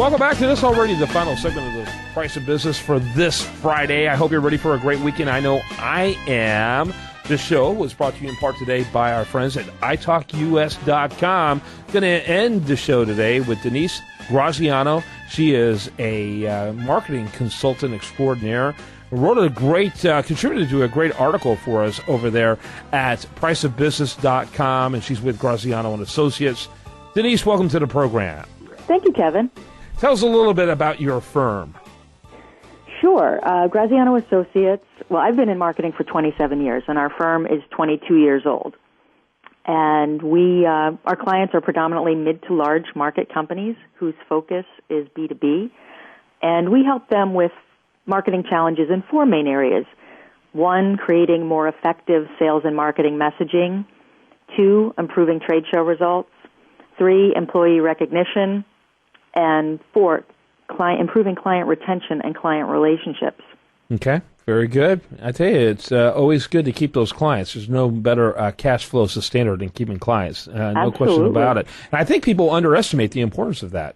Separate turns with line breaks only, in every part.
Welcome back to this already the final segment of the Price of Business for this Friday. I hope you're ready for a great weekend. I know I am. This show was brought to you in part today by our friends at italkus.com. Going to end the show today with Denise Graziano. She is a marketing consultant extraordinaire. Wrote a great, contributed to a great article for us over there at priceofbusiness.com, and she's with Graziano and Associates. Denise, welcome to the program.
Thank you, Kevin.
Tell us a little bit about your firm.
Sure. Graziano Associates, well, I've been in marketing for 27 years, and our firm is 22 years old. And our clients are predominantly mid to large market companies whose focus is B2B. And we help them with marketing challenges in four main areas. One, creating more effective sales and marketing messaging. Two, improving trade show results. Three, employee recognition. And four, improving client retention and client relationships. Okay,
very good. I tell you, it's always good to keep those clients. There's no better cash flow sustainer than keeping clients. No question about it. And I think people underestimate the importance of that.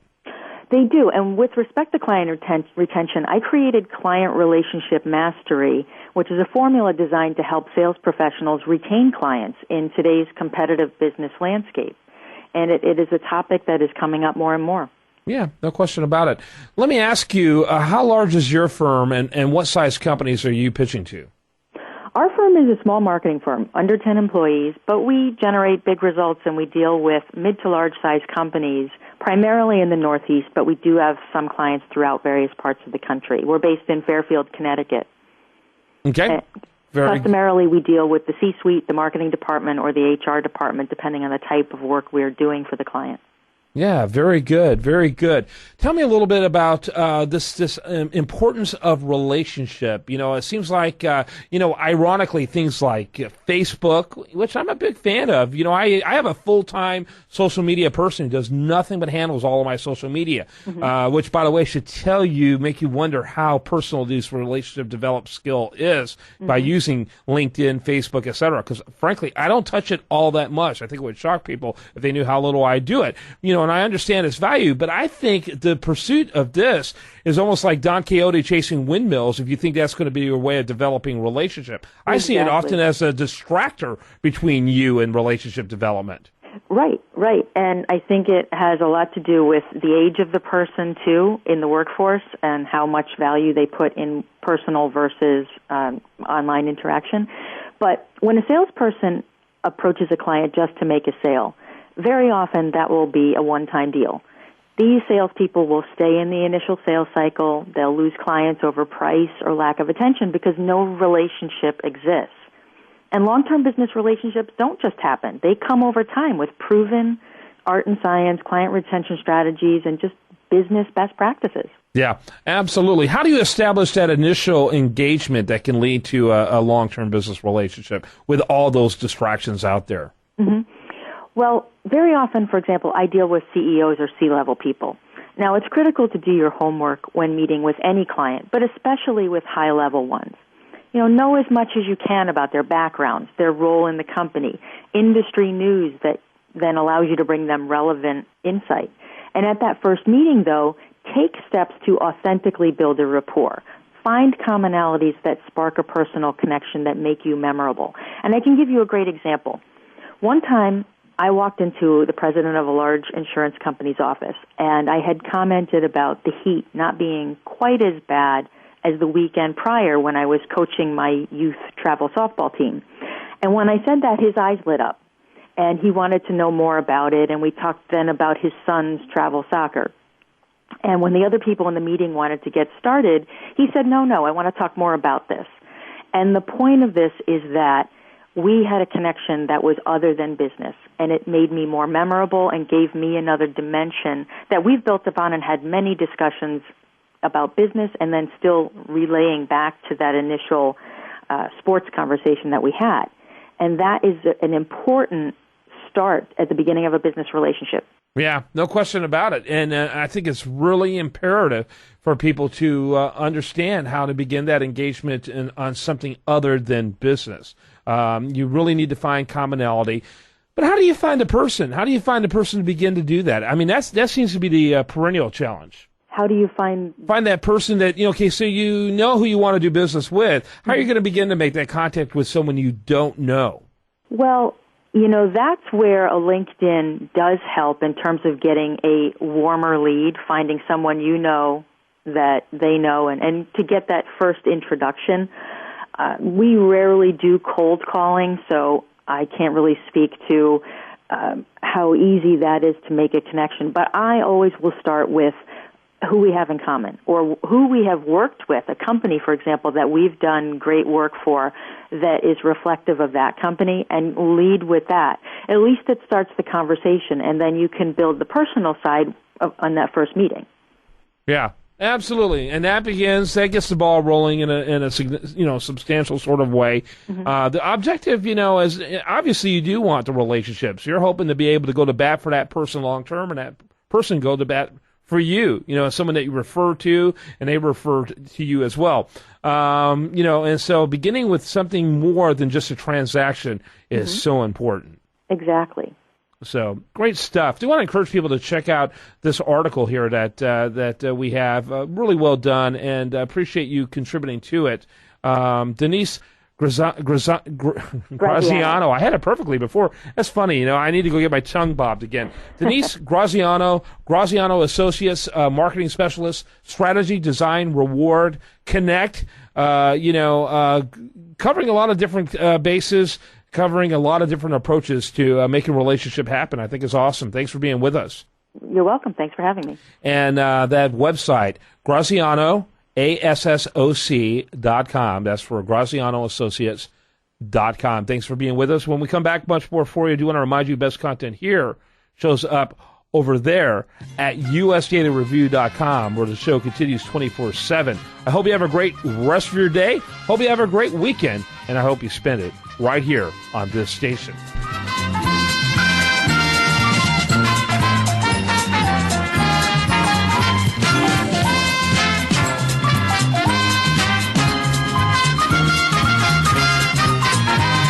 They do. And with respect to client retention, I created Client Relationship Mastery, which is a formula designed to help sales professionals retain clients in today's competitive business landscape. And it is a topic that is coming up more and more.
Yeah, no question about it. Let me ask you, how large is your firm, and what size companies are you pitching to?
Our firm is a small marketing firm, under 10 employees, but we generate big results, and we deal with mid to large size companies, primarily in the Northeast, but we do have some clients throughout various parts of the country. We're based in Fairfield, Connecticut.
Okay.
Customarily, we deal with the C-suite, the marketing department, or the HR department, depending on the type of work we're doing for the client.
Yeah, very good, very good. Tell me a little bit about this importance of relationship. You know, it seems like, ironically, things like Facebook, which I'm a big fan of. You know, I have a full-time social media person who does nothing but handles all of my social media, which, by the way, should make you wonder how personal this relationship developed skill is by using LinkedIn, Facebook, et cetera. Because, frankly, I don't touch it all that much. I think it would shock people if they knew how little I do it. You know, and I understand its value, but I think the pursuit of this is almost like Don Quixote chasing windmills if you think that's going to be your way of developing relationship. I see it often as a distractor between you and relationship development.
Right. And I think it has a lot to do with the age of the person, too, in the workforce and how much value they put in personal versus online interaction. But when a salesperson approaches a client just to make a sale, very often that will be a one-time deal. These salespeople will stay in the initial sales cycle. They'll lose clients over price or lack of attention because no relationship exists. And long-term business relationships don't just happen. They come over time with proven art and science, client retention strategies, and just business best practices.
Yeah, absolutely. How do you establish that initial engagement that can lead to a long-term business relationship with all those distractions out there?
Well, very often, for example, I deal with CEOs or C-level people. Now, it's critical to do your homework when meeting with any client, but especially with high-level ones. You know as much as you can about their backgrounds, their role in the company, industry news that then allows you to bring them relevant insight. And at that first meeting, though, take steps to authentically build a rapport. Find commonalities that spark a personal connection that make you memorable. And I can give you a great example. One time, I walked into the president of a large insurance company's office, and I had commented about the heat not being quite as bad as the weekend prior when I was coaching my youth travel softball team. And when I said that, his eyes lit up, and he wanted to know more about it, and we talked then about his son's travel soccer. And when the other people in the meeting wanted to get started, he said, no, I want to talk more about this. And the point of this is that we had a connection that was other than business, and it made me more memorable and gave me another dimension that we've built upon and had many discussions about business and then still relaying back to that initial sports conversation that we had. And that is an important start at the beginning of a business relationship.
Yeah, no question about it. And I think it's really imperative for people to understand how to begin that engagement on something other than business. You really need to find commonality. But how do you find a person? How do you find a person to begin to do that? I mean, that seems to be the perennial challenge.
how do you find
that person that, okay, so you know who you want to do business with. How are you going to begin to make that contact with someone you don't know?
Well, that's where a LinkedIn does help in terms of getting a warmer lead, finding someone that they know, and to get that first introduction. We rarely do cold calling, so I can't really speak to how easy that is to make a connection. But I always will start with who we have in common or who we have worked with, a company, for example, that we've done great work for that is reflective of that company, and lead with that. At least it starts the conversation, and then you can build the personal side on that first meeting.
Yeah. Absolutely, and that gets the ball rolling in a substantial sort of way. Mm-hmm. The objective, is obviously you do want the relationships. You're hoping to be able to go to bat for that person long term, and that person go to bat for you. Someone that you refer to, and they refer to you as well. And so beginning with something more than just a transaction is mm-hmm. so important.
Exactly.
So great stuff. Do want to encourage people to check out this article here that we have. Really well done, and appreciate you contributing to it. Denise Graziano. I had it perfectly before. That's funny. I need to go get my tongue bobbed again. Denise Graziano Associates, marketing specialist, strategy, design, reward, connect. Covering a lot of different bases. Covering a lot of different approaches to make a relationship happen. I think is awesome. Thanks for being with us.
You're welcome. Thanks for having me.
And that website, Graziano, ASSOC.com. That's for GrazianoAssociates.com. Thanks for being with us. When we come back, much more for you. I do want to remind you, best content here shows up over there at usdailyreview.com, where the show continues 24/7. I hope you have a great rest of your day. Hope you have a great weekend, and I hope you spend it right here on this station.